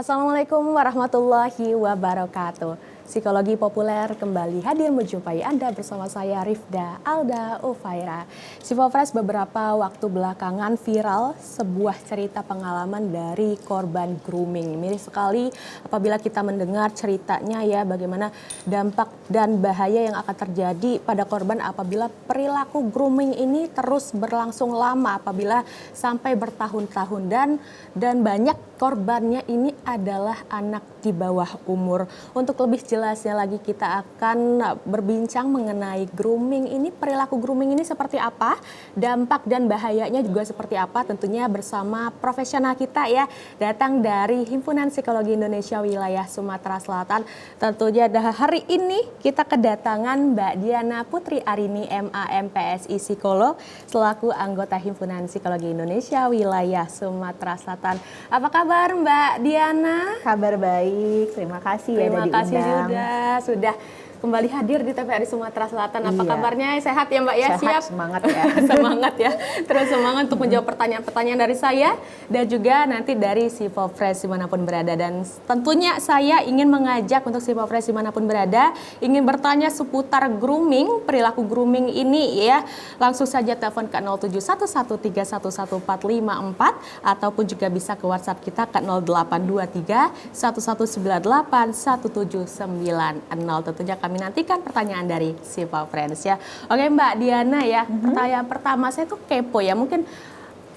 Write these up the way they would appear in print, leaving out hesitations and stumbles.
Assalamualaikum warahmatullahi wabarakatuh. Psikologi Populer kembali hadir menjumpai Anda bersama saya Rifda Alda Ufaira. Psikofresh beberapa waktu belakangan viral sebuah cerita pengalaman dari korban grooming. Miris sekali apabila kita mendengar ceritanya ya, bagaimana dampak dan bahaya yang akan terjadi pada korban apabila perilaku grooming ini terus berlangsung lama, apabila sampai bertahun-tahun, dan banyak korbannya ini adalah anak di bawah umur. Untuk lebih jelasnya lagi kita akan berbincang mengenai grooming ini, perilaku grooming ini seperti apa, dampak dan bahayanya juga seperti apa, tentunya bersama profesional kita ya, datang dari Himpunan Psikologi Indonesia Wilayah Sumatera Selatan. Tentunya hari ini kita kedatangan Mbak Diana Putri Arini MAM PSI Psikolog selaku anggota Himpunan Psikologi Indonesia Wilayah Sumatera Selatan. Apa kabar Mbak Diana? Kabar baik, terima kasih ya Terima udah kasih diundang. juga sudah kembali hadir di TVRI Sumatera Selatan. Apa Iya. kabarnya? Sehat ya Mbak ya? Sehat, Siap? semangat ya. Semangat ya. Terus semangat untuk menjawab pertanyaan-pertanyaan dari saya dan juga nanti dari Psikofresh dimanapun berada. Dan tentunya saya ingin mengajak untuk Psikofresh dimanapun berada, ingin bertanya seputar grooming, perilaku grooming ini ya. Langsung saja telepon ke 0711311454 ataupun juga bisa ke WhatsApp kita ke 0823 1198 179. Tentunya kami nantikan pertanyaan dari Psikofresh ya. Oke Mbak Diana ya, pertanyaan pertama saya tuh kepo ya, mungkin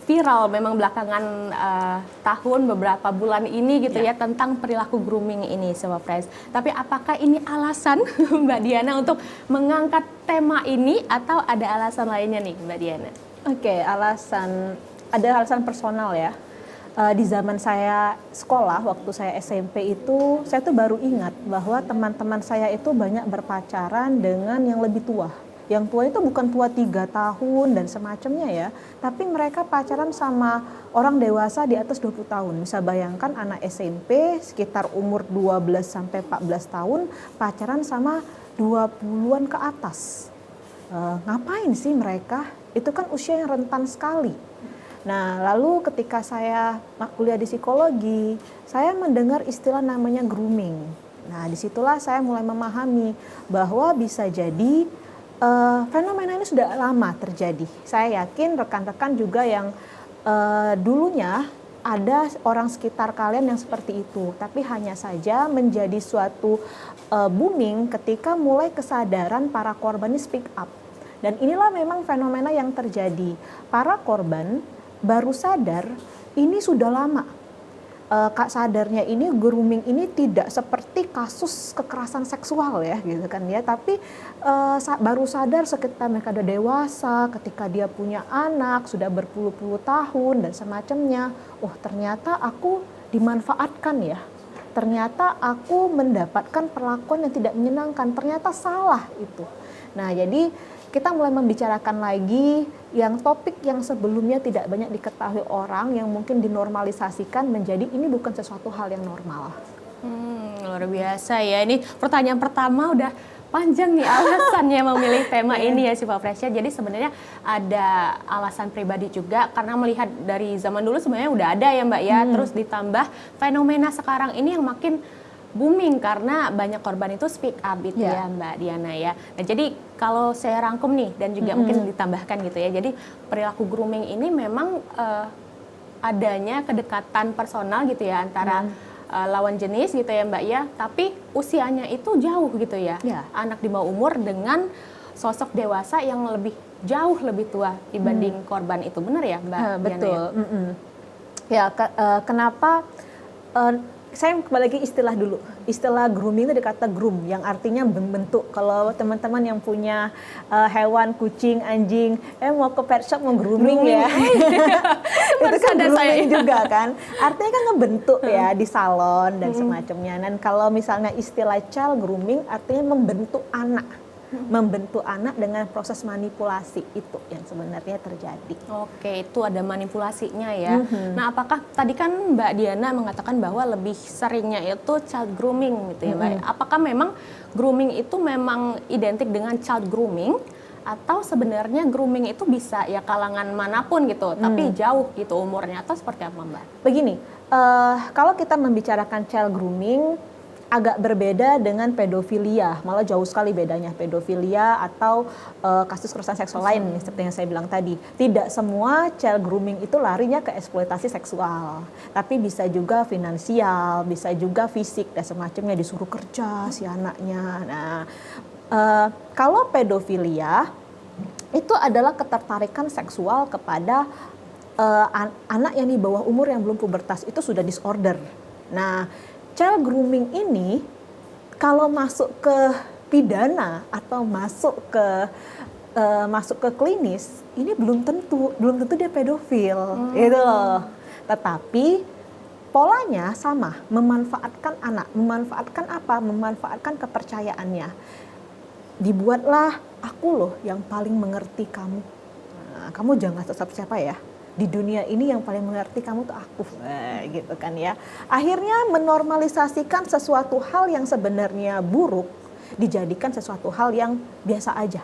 viral memang belakangan tahun beberapa bulan ini gitu ya, tentang perilaku grooming ini Psikofresh. Tapi apakah ini alasan Mbak Diana untuk mengangkat tema ini atau ada alasan lainnya nih Mbak Diana? Oke, ada alasan personal ya. Di zaman saya sekolah, waktu saya SMP itu, saya tuh baru ingat bahwa teman-teman saya itu banyak berpacaran dengan yang lebih tua. Yang tua itu bukan tua 3 tahun dan semacamnya ya, tapi mereka pacaran sama orang dewasa di atas 20 tahun. Bisa bayangkan anak SMP sekitar umur 12 sampai 14 tahun pacaran sama 20-an ke atas. Ngapain sih mereka? Itu kan usia yang rentan sekali. Nah, lalu ketika saya kuliah di psikologi, saya mendengar istilah namanya grooming. Nah, disitulah saya mulai memahami bahwa bisa jadi fenomena ini sudah lama terjadi. Saya yakin rekan-rekan juga yang dulunya ada orang sekitar kalian yang seperti itu, tapi hanya saja menjadi suatu booming ketika mulai kesadaran para korban ini speak up. Dan inilah memang fenomena yang terjadi. Para korban baru sadar ini sudah lama. Sadarnya ini grooming ini tidak seperti kasus kekerasan seksual ya gitu kan ya, tapi baru sadar seketika mereka sudah dewasa, ketika dia punya anak sudah berpuluh-puluh tahun dan semacamnya. Oh, ternyata aku dimanfaatkan ya. Ternyata aku mendapatkan perlakuan yang tidak menyenangkan, ternyata salah itu. Nah, jadi kita mulai membicarakan lagi yang topik yang sebelumnya tidak banyak diketahui orang, yang mungkin dinormalisasikan menjadi ini bukan sesuatu hal yang normal. Luar biasa ya, ini pertanyaan pertama udah panjang nih alasannya memilih tema ini ya Psikofresh. Jadi sebenarnya ada alasan pribadi juga, karena melihat dari zaman dulu sebenarnya udah ada ya Mbak ya, terus ditambah fenomena sekarang ini yang makin booming karena banyak korban itu speak up gitu ya Mbak Diana ya. Nah, jadi kalau saya rangkum nih dan juga mungkin ditambahkan gitu ya. Jadi perilaku grooming ini memang adanya kedekatan personal gitu ya antara lawan jenis gitu ya Mbak ya. Tapi usianya itu jauh gitu ya. Anak di bawah umur dengan sosok dewasa yang jauh lebih tua dibanding korban itu, benar ya Mbak Diana? Betul. Kenapa? Saya kembali lagi istilah dulu. Istilah grooming itu dikata groom, yang artinya membentuk. Kalau teman-teman yang punya hewan, kucing, anjing, mau ke pet shop mau grooming ya. Itu kan grooming juga kan. Artinya kan ngebentuk ya di salon dan semacamnya. Dan kalau misalnya istilah child grooming artinya membentuk anak. Membentuk anak dengan proses manipulasi, itu yang sebenarnya terjadi. Oke, itu ada manipulasinya ya. Nah, apakah tadi kan Mbak Diana mengatakan bahwa lebih seringnya itu child grooming gitu ya Mbak. Apakah memang grooming itu memang identik dengan child grooming, atau sebenarnya grooming itu bisa ya kalangan manapun gitu, tapi jauh gitu umurnya, atau seperti apa Mbak? Begini, Kalau kita membicarakan child grooming, agak berbeda dengan pedofilia, malah jauh sekali bedanya. Pedofilia atau kasus kekerasan seksual lain, seperti yang saya bilang tadi. Tidak semua child grooming itu larinya ke eksploitasi seksual, tapi bisa juga finansial, bisa juga fisik dan semacamnya, disuruh kerja si anaknya. Nah, kalau pedofilia itu adalah ketertarikan seksual kepada anak yang di bawah umur yang belum pubertas, itu sudah disorder. Nah, child grooming ini kalau masuk ke pidana atau masuk ke klinis, ini belum tentu dia pedofil, gitu loh. Tetapi polanya sama, memanfaatkan anak, memanfaatkan apa? Memanfaatkan kepercayaannya. Dibuatlah aku loh yang paling mengerti kamu. Nah, kamu jangan siapa ya. Di dunia ini yang paling mengerti kamu tuh aku, gitu kan ya. Akhirnya menormalisasikan sesuatu hal yang sebenarnya buruk dijadikan sesuatu hal yang biasa aja.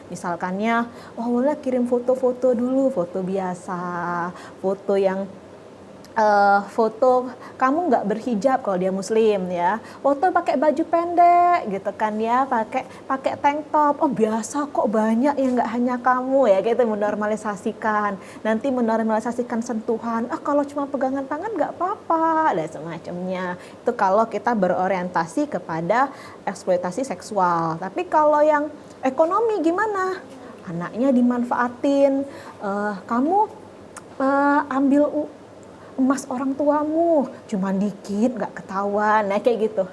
Misalkannya, boleh kirim foto-foto dulu, foto biasa, foto yang foto kamu nggak berhijab kalau dia muslim ya, foto pakai baju pendek gitu kan ya, pakai tank top, biasa kok banyak yang nggak hanya kamu ya, gitu. Menormalisasikan, nanti menormalisasikan sentuhan, kalau cuma pegangan tangan nggak apa-apa dan semacamnya. Itu kalau kita berorientasi kepada eksploitasi seksual. Tapi kalau yang ekonomi gimana? Anaknya dimanfaatin, kamu ambil emas orang tuamu, cuma dikit nggak ketahuan, nah kayak gitu.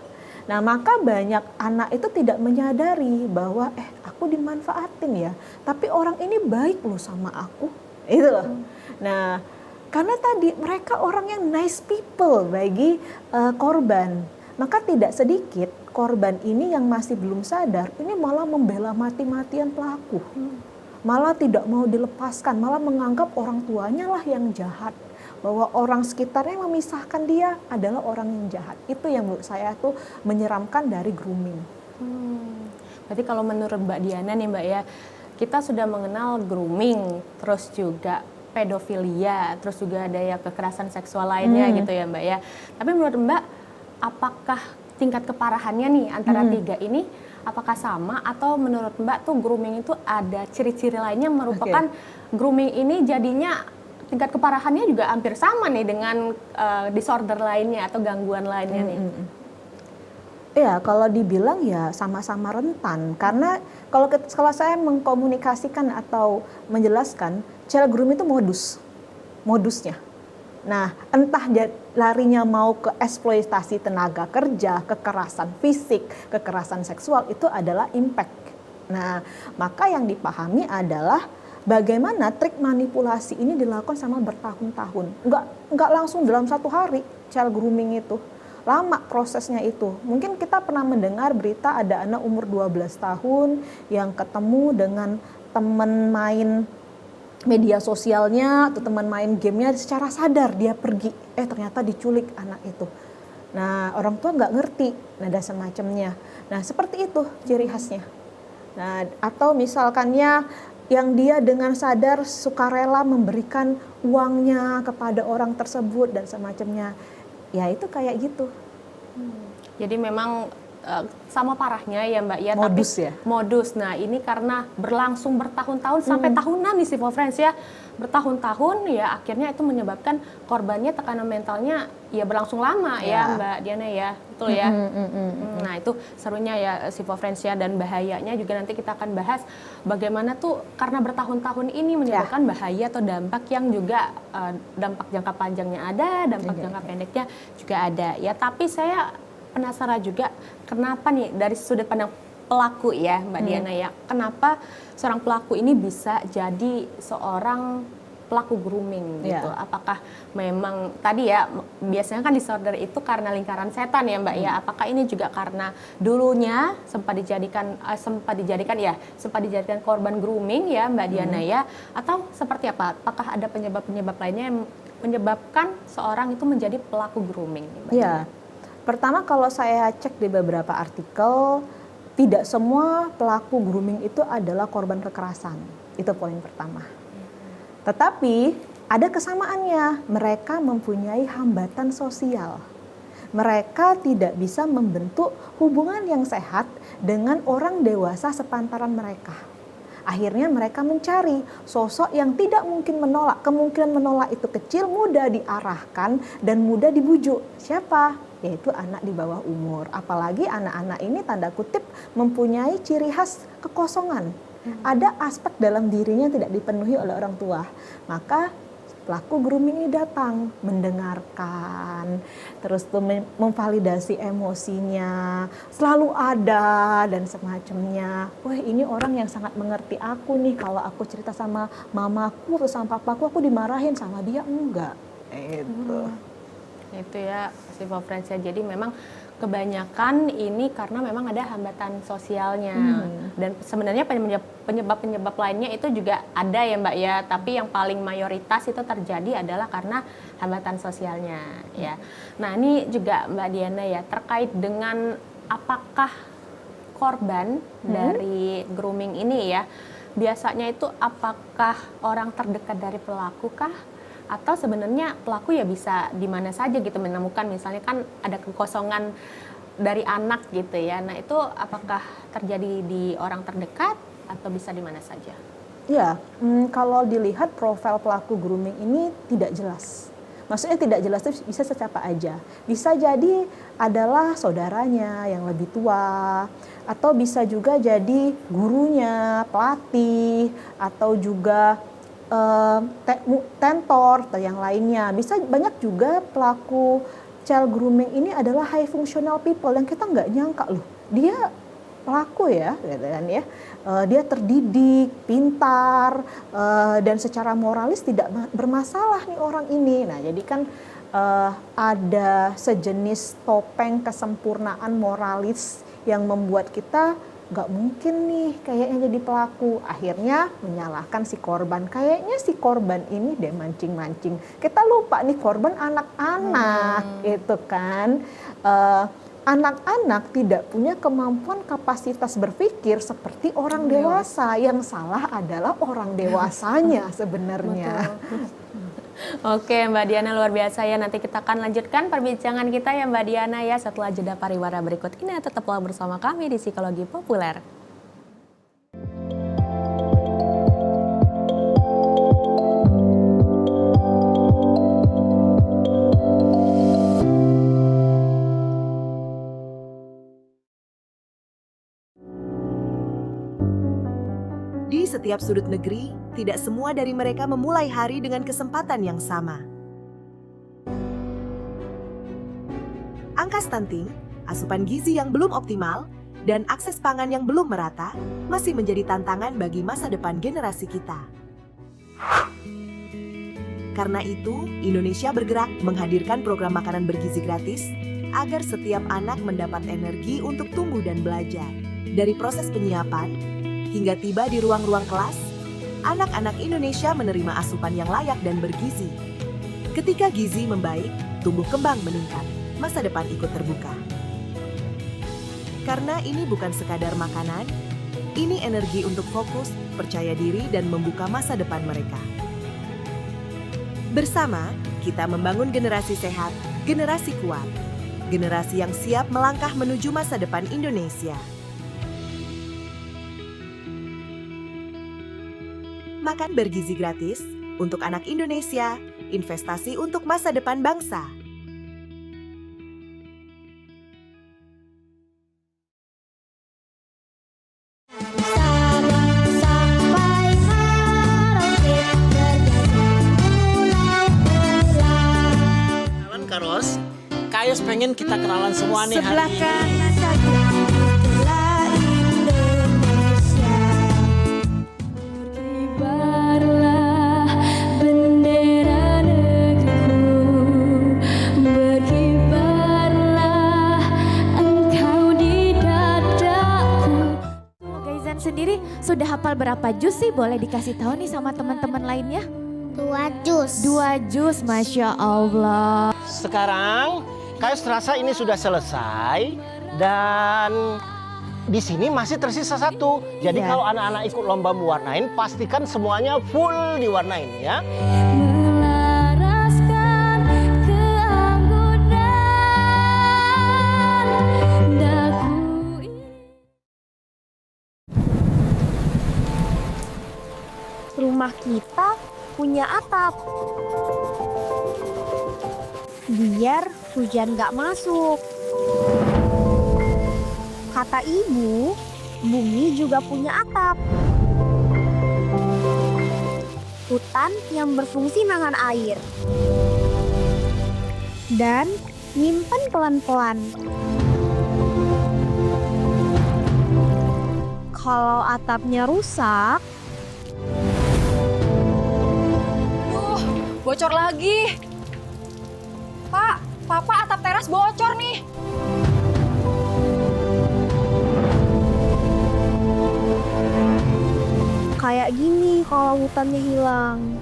Nah, maka banyak anak itu tidak menyadari bahwa aku dimanfaatin ya, tapi orang ini baik loh sama aku, itu loh. Nah, karena tadi mereka orang yang nice people bagi korban, maka tidak sedikit korban ini yang masih belum sadar, ini malah membela mati-matian pelaku, malah tidak mau dilepaskan, malah menganggap orang tuanya lah yang jahat, bahwa orang sekitarnya yang memisahkan dia adalah orang yang jahat. Itu yang menurut saya tuh menyeramkan dari grooming. Berarti kalau menurut Mbak Diana nih Mbak ya, kita sudah mengenal grooming, terus juga pedofilia, terus juga ada ya kekerasan seksual lainnya gitu ya Mbak ya. Tapi menurut Mbak, apakah tingkat keparahannya nih antara tiga ini apakah sama, atau menurut Mbak tuh grooming itu ada ciri-ciri lainnya merupakan grooming ini jadinya tingkat keparahannya juga hampir sama nih dengan disorder lainnya atau gangguan lainnya nih? Iya, kalau dibilang ya sama-sama rentan. Karena kalau saya mengkomunikasikan atau menjelaskan, child grooming itu modusnya. Nah, entah larinya mau ke eksploitasi tenaga kerja, kekerasan fisik, kekerasan seksual, itu adalah impact. Nah, maka yang dipahami adalah bagaimana trik manipulasi ini dilakukan sama bertahun-tahun. Enggak langsung dalam satu hari child grooming itu. Lama prosesnya itu. Mungkin kita pernah mendengar berita ada anak umur 12 tahun yang ketemu dengan teman main media sosialnya atau teman main gamenya, secara sadar dia pergi. Ternyata diculik anak itu. Nah, orang tua nggak ngerti. Nah, dan semacamnya. Nah, seperti itu ciri khasnya. Nah, atau misalkannya yang dia dengan sadar sukarela memberikan uangnya kepada orang tersebut dan semacamnya, ya itu kayak gitu. Jadi memang sama parahnya ya Mbak ya, modus tapi ya. Modus. Nah, ini karena berlangsung bertahun-tahun sampai tahunan nih Civil Friends ya. Bertahun-tahun ya, akhirnya itu menyebabkan korbannya tekanan mentalnya ya berlangsung lama ya Mbak Diana ya. Betul ya. Nah, itu serunya ya Civil Friends ya, dan bahayanya juga nanti kita akan bahas bagaimana tuh karena bertahun-tahun ini menyebabkan bahaya atau dampak yang juga dampak jangka panjangnya ada, dampak jangka pendeknya juga ada. Ya, tapi saya penasaran juga kenapa nih dari sudut pandang pelaku ya Mbak Diana ya, kenapa seorang pelaku ini bisa jadi seorang pelaku grooming gitu? Apakah memang tadi ya biasanya kan disorder itu karena lingkaran setan ya Mbak ya? Apakah ini juga karena dulunya sempat dijadikan korban grooming ya Mbak Diana ya? Atau seperti apa? Apakah ada penyebab-penyebab lainnya yang menyebabkan seorang itu menjadi pelaku grooming? Mbak Diana? Pertama, kalau saya cek di beberapa artikel, tidak semua pelaku grooming itu adalah korban kekerasan. Itu poin pertama. Tetapi ada kesamaannya, mereka mempunyai hambatan sosial. Mereka tidak bisa membentuk hubungan yang sehat dengan orang dewasa sepantaran mereka. Akhirnya mereka mencari sosok yang tidak mungkin menolak. Kemungkinan menolak itu kecil, mudah diarahkan dan mudah dibujuk. Siapa? Yaitu anak di bawah umur. Apalagi anak-anak ini tanda kutip mempunyai ciri khas kekosongan. Ada aspek dalam dirinya yang tidak dipenuhi oleh orang tua. Maka pelaku grooming ini datang, mendengarkan, terus tuh memvalidasi emosinya, selalu ada dan semacamnya. Wah, ini orang yang sangat mengerti aku nih, kalau aku cerita sama mamaku atau sama papaku, aku dimarahin, sama dia enggak. Itu ya, Friends ya. Jadi memang kebanyakan ini karena memang ada hambatan sosialnya. Dan sebenarnya penyebab-penyebab lainnya itu juga ada ya Mbak ya, tapi yang paling mayoritas itu terjadi adalah karena hambatan sosialnya ya. Nah, ini juga Mbak Diana ya, terkait dengan apakah korban dari grooming ini ya, biasanya itu apakah orang terdekat dari pelaku kah? Atau sebenarnya pelaku ya bisa di mana saja gitu menemukan, misalnya kan ada kekosongan dari anak gitu ya. Nah, itu apakah terjadi di orang terdekat atau bisa di mana saja? Ya, kalau dilihat profil pelaku grooming ini tidak jelas. Maksudnya tidak jelas itu bisa siapa aja. Bisa jadi adalah saudaranya yang lebih tua, atau bisa juga jadi gurunya, pelatih, atau juga tentor atau yang lainnya. Bisa banyak juga pelaku child grooming ini adalah high functional people yang kita nggak nyangka loh, dia pelaku ya, gitu kan ya. Dia terdidik, pintar, dan secara moralis tidak bermasalah nih orang ini. Nah, jadi kan ada sejenis topeng kesempurnaan moralis yang membuat kita nggak mungkin nih kayaknya jadi pelaku. Akhirnya menyalahkan si korban. Kayaknya si korban ini deh mancing-mancing. Kita lupa nih korban anak-anak gitu kan. Anak-anak tidak punya kemampuan kapasitas berpikir seperti orang dewasa. Yang salah adalah orang dewasanya sebenarnya. Oke Mbak Diana, luar biasa ya. Nanti kita akan lanjutkan perbincangan kita ya Mbak Diana ya setelah jeda pariwara berikut ini. Tetaplah bersama kami di Psikologi Populer. Di setiap sudut negeri, tidak semua dari mereka memulai hari dengan kesempatan yang sama. Angka stunting, asupan gizi yang belum optimal, dan akses pangan yang belum merata masih menjadi tantangan bagi masa depan generasi kita. Karena itu, Indonesia bergerak menghadirkan program makanan bergizi gratis agar setiap anak mendapat energi untuk tumbuh dan belajar. Dari proses penyiapan hingga tiba di ruang-ruang kelas, anak-anak Indonesia menerima asupan yang layak dan bergizi. Ketika gizi membaik, tumbuh kembang meningkat, masa depan ikut terbuka. Karena ini bukan sekadar makanan, ini energi untuk fokus, percaya diri, dan membuka masa depan mereka. Bersama, kita membangun generasi sehat, generasi kuat, generasi yang siap melangkah menuju masa depan Indonesia. Makan bergizi gratis untuk anak Indonesia, investasi untuk masa depan bangsa. Kenalan Karos, Kayos pengen kita kenalan semua nih Sebelah hari ini. kanan saja itulah Indonesia. Berkibarlah bendera negeriku, berkibarlah engkau di dadaku. Gaizan sendiri sudah hafal berapa juz sih? Boleh dikasih tahu nih sama teman-teman lainnya? 2 jus. 2 juz, Masya Allah. Sekarang Kayos rasa ini sudah selesai dan di sini masih tersisa 1. Jadi kalau anak-anak ikut lomba mewarnain, pastikan semuanya full diwarnain ya. rumah kita punya atap. Biar hujan gak masuk. Kata ibu, bumi juga punya atap. Hutan yang berfungsi nahan air. Dan nyimpen pelan-pelan. Kalau atapnya rusak, Bocor lagi. Pak, Papa atap teras bocor nih. kayak gini kalau hutannya hilang.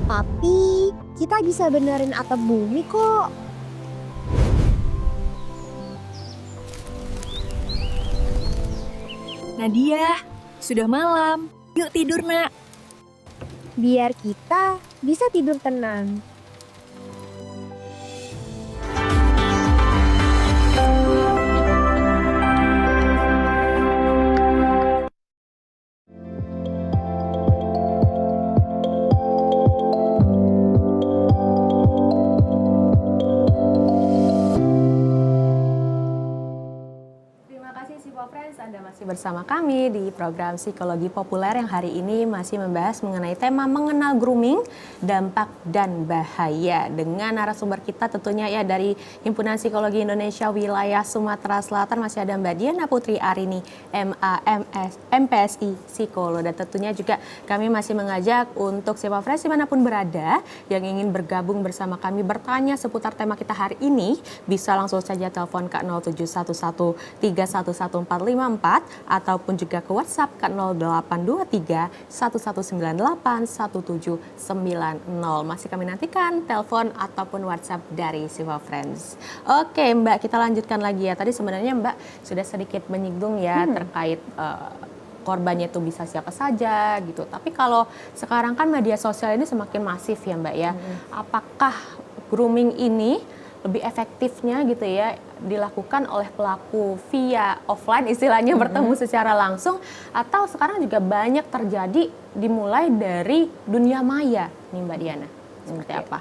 Tapi kita bisa benerin atap bumi kok. Nadia, sudah malam. Yuk tidur, Nak. Biar kita bisa tidur tenang. Terima kasih Sipo Friends, Anda masih bersama kami di program Psikologi Populer yang hari ini masih membahas mengenai tema mengenal grooming, dampak dan bahaya. Dengan narasumber kita tentunya ya dari Himpunan Psikologi Indonesia Wilayah Sumatera Selatan masih ada Mbak Diana Putri Arini, MPSI Psikolog. Dan tentunya juga kami masih mengajak untuk Sipo Friends dimanapun berada yang ingin bergabung bersama kami bertanya seputar tema kita hari ini, bisa langsung saja telepon ke 0711311454 ataupun juga ke WhatsApp ke 0823 1198 1790. Masih kami nantikan telepon ataupun WhatsApp dari Sipo Friends. Oke Mbak, kita lanjutkan lagi ya. Tadi sebenarnya Mbak sudah sedikit menyinggung ya terkait korbannya itu bisa siapa saja gitu. Tapi kalau sekarang kan media sosial ini semakin masif ya Mbak ya. Apakah grooming ini lebih efektifnya gitu ya dilakukan oleh pelaku via offline istilahnya bertemu secara langsung, atau sekarang juga banyak terjadi dimulai dari dunia maya nih Mbak Diana? Seperti apa?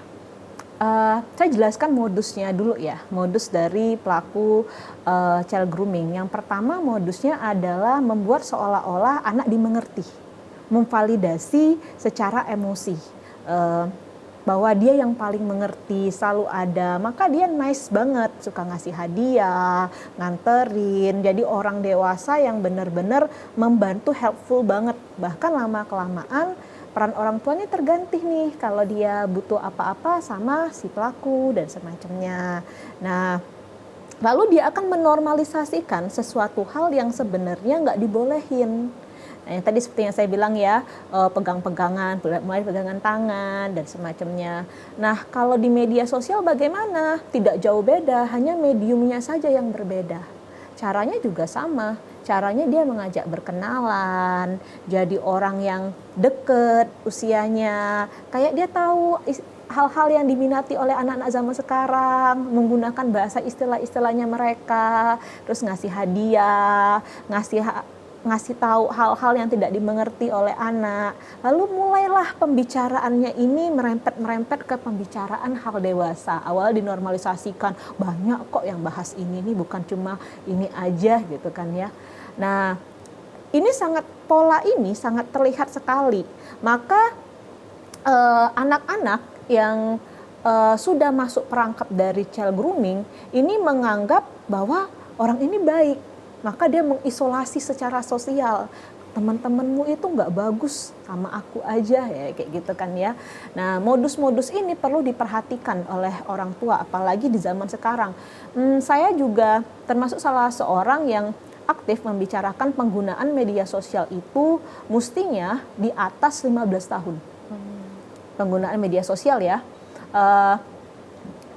Saya jelaskan modusnya dulu ya, modus dari pelaku child grooming. Yang pertama modusnya adalah membuat seolah-olah anak dimengerti, memvalidasi secara emosi. Bahwa dia yang paling mengerti, selalu ada, maka dia nice banget, suka ngasih hadiah, nganterin, jadi orang dewasa yang benar-benar membantu, helpful banget. Bahkan lama-kelamaan peran orang tuanya terganti nih, kalau dia butuh apa-apa sama si pelaku dan semacamnya. Nah, lalu dia akan menormalisasikan sesuatu hal yang sebenarnya nggak dibolehin. Nah, yang tadi seperti yang saya bilang ya, pegang-pegangan, mulai pegangan tangan dan semacamnya. Nah, kalau di media sosial bagaimana? Tidak jauh beda, hanya mediumnya saja yang berbeda. Caranya juga sama, caranya dia mengajak berkenalan, jadi orang yang deket usianya, kayak dia tahu hal-hal yang diminati oleh anak-anak zaman sekarang, menggunakan bahasa istilah-istilahnya mereka, terus ngasih hadiah, ngasih tahu hal-hal yang tidak dimengerti oleh anak. Lalu mulailah pembicaraannya ini merempet ke pembicaraan hal dewasa. Awal dinormalisasikan, banyak kok yang bahas ini bukan cuma ini aja gitu kan ya. Nah, pola ini sangat terlihat sekali. Maka anak-anak yang sudah masuk perangkap dari child grooming ini menganggap bahwa orang ini baik. Maka dia mengisolasi secara sosial. Teman-temanmu itu nggak bagus, sama aku aja ya, kayak gitu kan ya. Nah, modus-modus ini perlu diperhatikan oleh orang tua, apalagi di zaman sekarang. Saya juga termasuk salah seorang yang aktif membicarakan penggunaan media sosial itu mestinya di atas 15 tahun. Penggunaan media sosial ya.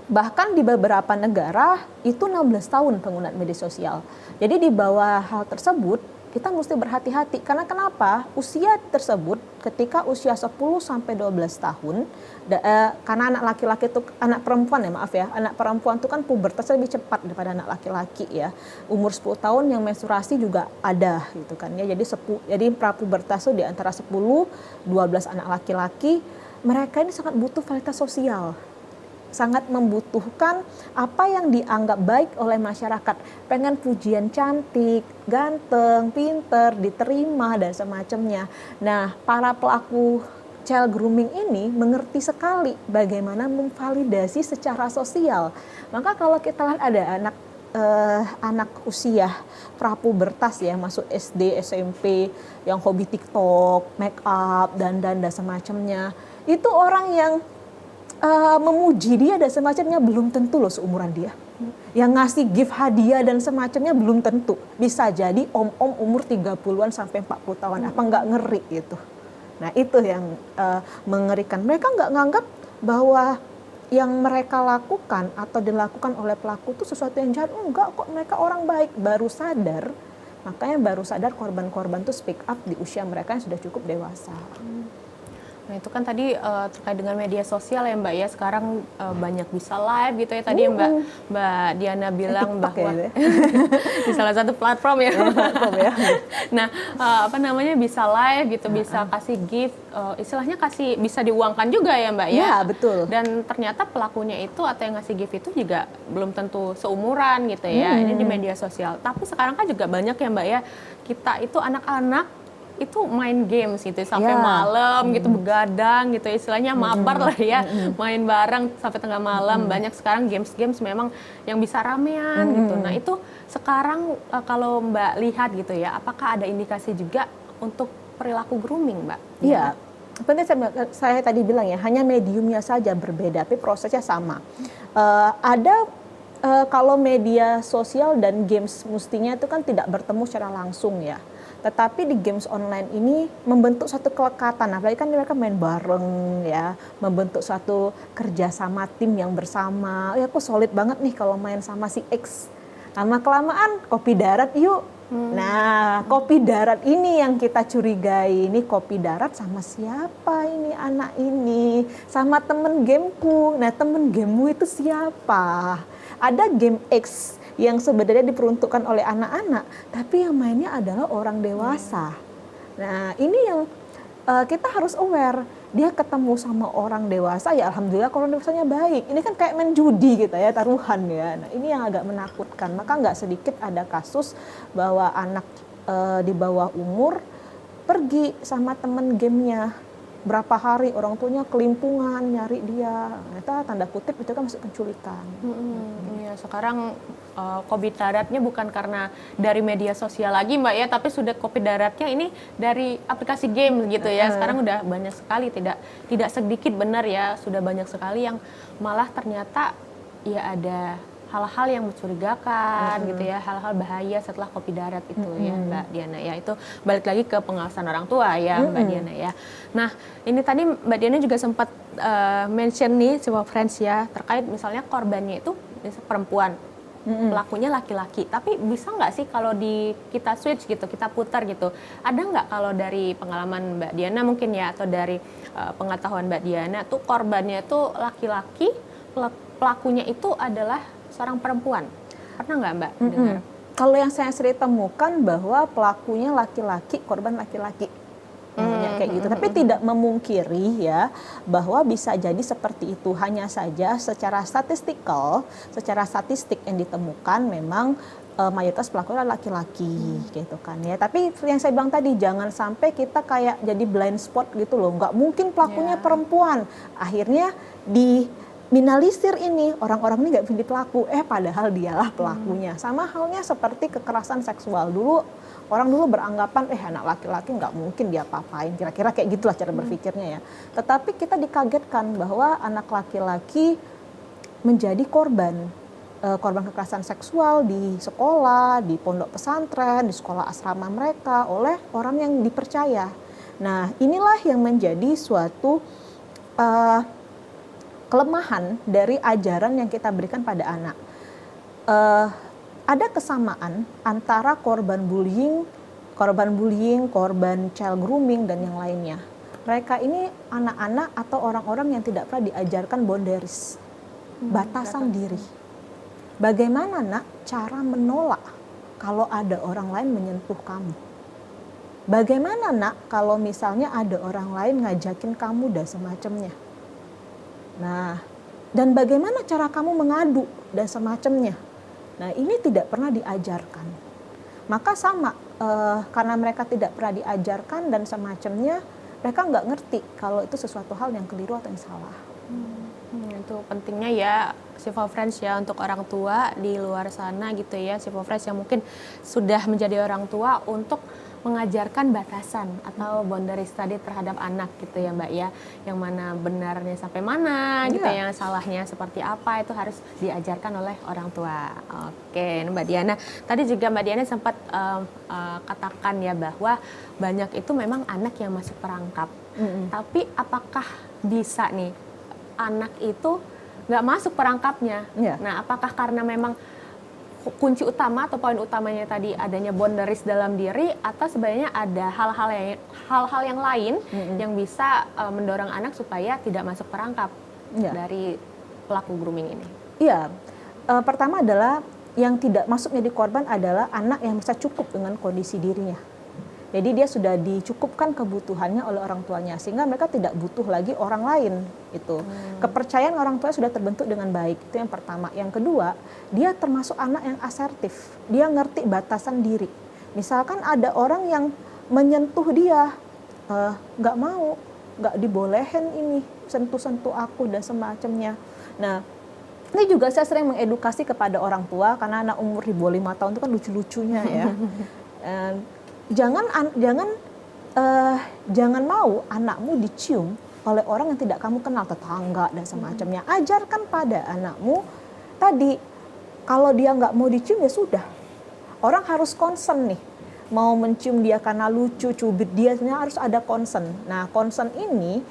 Bahkan di beberapa negara itu 16 tahun penggunaan media sosial. Jadi di bawah hal tersebut kita mesti berhati-hati. Karena kenapa? Usia tersebut ketika usia 10 sampai 12 tahun, karena anak laki-laki itu, anak perempuan ya maaf ya, anak perempuan itu kan pubertasnya lebih cepat daripada anak laki-laki ya. Umur 10 tahun yang menstruasi juga ada gitu kan ya. Jadi prapubertas itu di antara 10, 12 anak laki-laki, mereka ini sangat butuh validitas sosial. Sangat membutuhkan apa yang dianggap baik oleh masyarakat. Pengen pujian cantik, ganteng, pinter, diterima, dan semacamnya. Nah, para pelaku child grooming ini mengerti sekali bagaimana memvalidasi secara sosial. Maka kalau kita lihat ada anak usia prapubertas ya, masuk SD, SMP, yang hobi TikTok, make up, dan semacamnya. Itu orang yang memuji dia dan semacamnya belum tentu loh seumuran dia. Yang ngasih gift hadiah dan semacamnya belum tentu. Bisa jadi om-om umur 30-an sampai 40 tahun. Apa nggak ngeri itu? Nah itu yang mengerikan. Mereka nggak nganggap bahwa yang mereka lakukan atau dilakukan oleh pelaku itu sesuatu yang jahat. Enggak kok, mereka orang baik. Baru sadar, makanya baru sadar korban-korban itu speak up di usia mereka yang sudah cukup dewasa. Nah itu kan tadi terkait dengan media sosial ya Mbak ya, sekarang banyak bisa live gitu ya tadi Mbak Diana bilang bahwa ya, di salah satu platform ya. ya. Nah bisa live gitu, bisa kasih gift, istilahnya bisa diuangkan juga ya Mbak ya. Iya betul. Dan ternyata pelakunya itu atau yang ngasih gift itu juga belum tentu seumuran gitu ya, ini di media sosial. Tapi sekarang kan juga banyak ya Mbak ya, kita itu anak-anak itu main games gitu sampai malam gitu, begadang gitu, istilahnya mabar lah ya, main bareng sampai tengah malam. Banyak sekarang games memang yang bisa ramean gitu. Nah itu sekarang kalau Mbak lihat gitu ya, apakah ada indikasi juga untuk perilaku grooming Mbak? Iya, penting saya tadi bilang ya, hanya mediumnya saja berbeda tapi prosesnya sama. Kalau media sosial dan games mestinya itu kan tidak bertemu secara langsung ya. Tetapi di games online ini membentuk satu kelekatan, apalagi kan mereka main bareng ya, membentuk suatu kerjasama tim yang bersama. Ya aku solid banget nih kalau main sama si X. Lama-kelamaan kopi darat yuk. Nah kopi darat ini yang kita curigai, ini kopi darat sama siapa ini anak ini? Sama temen gameku. Nah temen gamemu itu siapa? Ada game X yang sebenarnya diperuntukkan oleh anak-anak, tapi yang mainnya adalah orang dewasa. Nah ini yang kita harus aware. Dia ketemu sama orang dewasa, ya alhamdulillah kalau dewasanya baik. Ini kan kayak main judi gitu ya, taruhan ya. Nah ini yang agak menakutkan. Maka nggak sedikit ada kasus bahwa anak di bawah umur pergi sama temen gamenya. Berapa hari orang tuanya kelimpungan nyari dia, ternyata tanda kutip itu kan masuk penculikan. Ya, sekarang kopi daratnya bukan karena dari media sosial lagi Mbak ya, tapi sudah kopi daratnya ini dari aplikasi game gitu ya. Sekarang udah banyak sekali, tidak sedikit benar ya, sudah banyak sekali yang malah ternyata ya ada hal-hal yang mencurigakan gitu ya, hal-hal bahaya setelah kopi darat itu ya Mbak Diana ya. Itu balik lagi ke pengawasan orang tua ya Mbak Diana ya. Nah ini tadi Mbak Diana juga sempat mention nih coba friends ya, terkait misalnya korbannya itu perempuan, pelakunya laki-laki. Tapi bisa nggak sih kalau kita switch gitu, kita putar gitu, ada nggak kalau dari pengalaman Mbak Diana mungkin ya, atau dari pengetahuan Mbak Diana tuh korbannya itu laki-laki, pelakunya itu adalah seorang perempuan? Pernah nggak Mbak dengar? Kalau yang saya sering temukan bahwa pelakunya laki-laki, korban laki-laki. Kayak gitu. Tapi tidak memungkiri ya bahwa bisa jadi seperti itu. Hanya saja secara statistik yang ditemukan memang mayoritas pelakunya laki-laki gitu kan ya. Tapi yang saya bilang tadi, jangan sampai kita kayak jadi blind spot gitu loh. Nggak mungkin pelakunya perempuan. Akhirnya minalisir ini, orang-orang ini nggak menjadi pelaku, padahal dialah pelakunya. Sama halnya seperti kekerasan seksual. Orang dulu beranggapan, anak laki-laki nggak mungkin dia apa-apain, kira-kira kayak gitulah cara berpikirnya ya. Tetapi kita dikagetkan bahwa anak laki-laki menjadi korban kekerasan seksual di sekolah, di pondok pesantren, di sekolah asrama mereka oleh orang yang dipercaya. Nah inilah yang menjadi suatu kelemahan dari ajaran yang kita berikan pada anak. Ada kesamaan antara korban bullying korban bullying, korban child grooming, dan yang lainnya. Mereka ini anak-anak atau orang-orang yang tidak pernah diajarkan boundaries, batasan diri. Bagaimana nak cara menolak kalau ada orang lain menyentuh kamu? Bagaimana nak kalau misalnya ada orang lain ngajakin kamu dan semacamnya? Nah, dan bagaimana cara kamu mengadu dan semacamnya? Nah, ini tidak pernah diajarkan. Maka sama, karena mereka tidak pernah diajarkan dan semacamnya, mereka nggak ngerti kalau itu sesuatu hal yang keliru atau yang salah. Itu pentingnya ya Siva Friends ya untuk orang tua di luar sana gitu ya, Siva Friends yang mungkin sudah menjadi orang tua untuk mengajarkan batasan atau boundaries tadi terhadap anak gitu ya Mbak ya, yang mana benarnya sampai mana gitu, yang salahnya seperti apa itu harus diajarkan oleh orang tua. Oke, Mbak Diana, tadi juga Mbak Diana sempat katakan ya bahwa banyak itu memang anak yang masuk perangkap. Tapi apakah bisa nih anak itu nggak masuk perangkapnya? Nah, apakah karena memang kunci utama atau poin utamanya tadi adanya boundaries dalam diri, atau sebenarnya ada hal-hal yang lain yang bisa mendorong anak supaya tidak masuk perangkap dari pelaku grooming ini? Iya, pertama adalah yang tidak masuk menjadi korban adalah anak yang bisa cukup dengan kondisi dirinya. Jadi dia sudah dicukupkan kebutuhannya oleh orang tuanya, sehingga mereka tidak butuh lagi orang lain. Itu kepercayaan orang tua sudah terbentuk dengan baik, itu yang pertama. Yang kedua, dia termasuk anak yang asertif, dia ngerti batasan diri. Misalkan ada orang yang menyentuh dia, nggak mau, nggak dibolehin ini, sentuh-sentuh aku dan semacamnya. Nah, ini juga saya sering mengedukasi kepada orang tua, karena anak umur di bawah 5 tahun itu kan lucu-lucunya ya. Jangan mau anakmu dicium oleh orang yang tidak kamu kenal, tetangga dan semacamnya. Ajarkan pada anakmu tadi, kalau dia nggak mau dicium ya sudah. Orang harus concern nih, mau mencium dia karena lucu, cubit dia, harus ada concern. Nah, concern ini,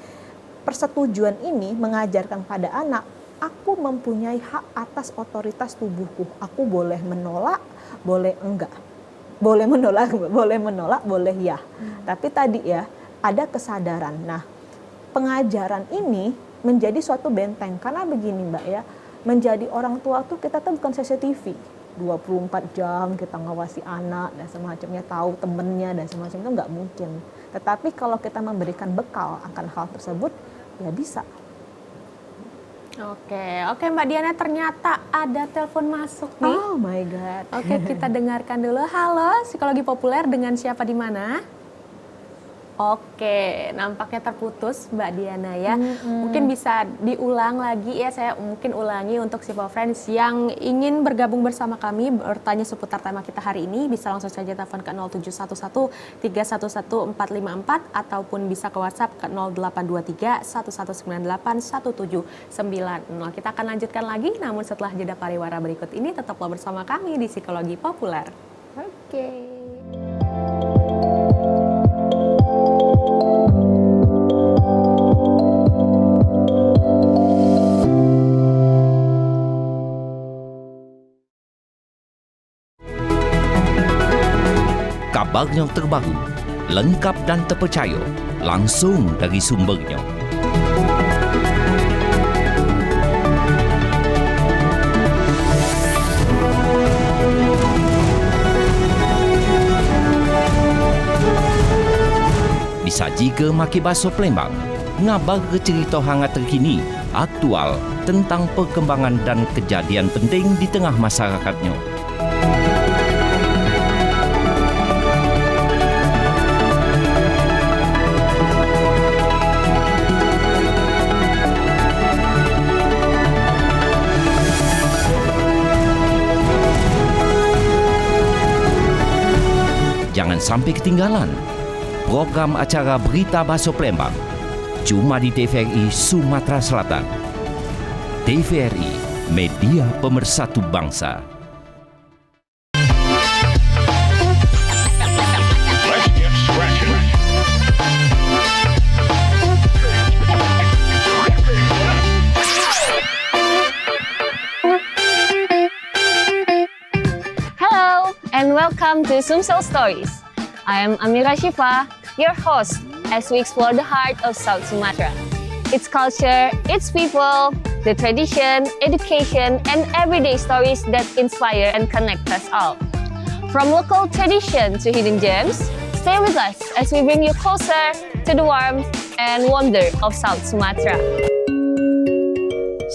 persetujuan ini mengajarkan pada anak, aku mempunyai hak atas otoritas tubuhku. Aku boleh menolak, boleh enggak. Boleh menolak, boleh ya. Tapi tadi ya, ada kesadaran. Nah, pengajaran ini menjadi suatu benteng. Karena begini Mbak ya, menjadi orang tua tuh kita tuh bukan CCTV. 24 jam kita ngawasi anak dan semacamnya, tahu temennya dan semacamnya, itu nggak mungkin. Tetapi kalau kita memberikan bekal akan hal tersebut, ya bisa. Oke Mbak Diana, ternyata ada telepon masuk nih. Oh my God. Oke, kita dengarkan dulu. Halo, Psikologi Populer, dengan siapa di mana? Oke, nampaknya terputus Mbak Diana ya. Mungkin bisa diulang lagi ya, saya mungkin ulangi untuk Siva Friends yang ingin bergabung bersama kami, bertanya seputar tema kita hari ini, bisa langsung saja telepon ke 0711 311 454 ataupun bisa ke WhatsApp ke 0823 1198 1790. Kita akan lanjutkan lagi, namun setelah jeda pariwara berikut ini, tetaplah bersama kami di Psikologi Populer. Oke. Kabar yang terbaru, lengkap dan terpercaya, langsung dari sumbernya. Disaji ke Maki Baso Palembang, ngabar ke cerita hangat terkini, aktual tentang perkembangan dan kejadian penting di tengah masyarakatnya. Jangan sampai ketinggalan program acara Berita Baso Palembang cuma di TVRI Sumatera Selatan. TVRI, media pemersatu bangsa. Hello and welcome to Sumsel Stories. I am Amira Shifa, your host, as we explore the heart of South Sumatra. Its culture, its people, the tradition, education, and everyday stories that inspire and connect us all. From local tradition to hidden gems, stay with us as we bring you closer to the warmth and wonder of South Sumatra.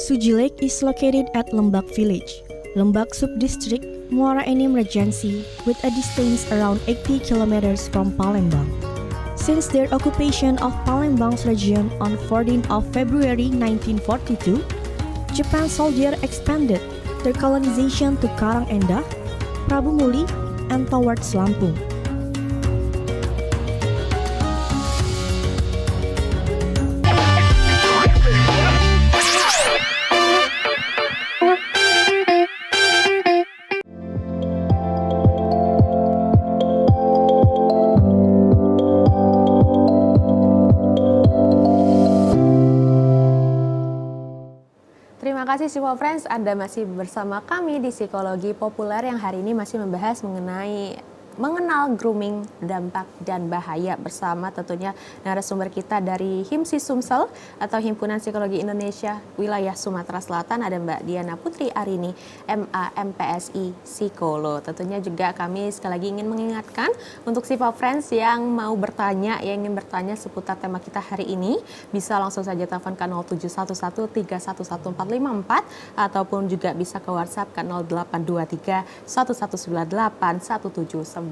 Suji Lake is located at Lembak Village, Lembak Subdistrict, Muara Enim Regency, with a distance around 80 kilometers from Palembang. Since their occupation of Palembang's region on 14th of February 1942, Japan soldiers expanded their colonization to Karang Endah, Prabu Muli, and towards Lampung. Terima kasih Sipo Friends, Anda masih bersama kami di Psikologi Populer yang hari ini masih membahas mengenal grooming, dampak dan bahaya bersama tentunya narasumber kita dari HIMSI Sumsel atau Himpunan Psikologi Indonesia Wilayah Sumatera Selatan, ada Mbak Diana Putri Arini, MA MPSI Psikolo. Tentunya juga kami sekali lagi ingin mengingatkan untuk Sipo Friends yang mau bertanya, yang ingin bertanya seputar tema kita hari ini, bisa langsung saja telepon ke 0711311454 ataupun juga bisa ke WhatsApp ke 0823 1198 179.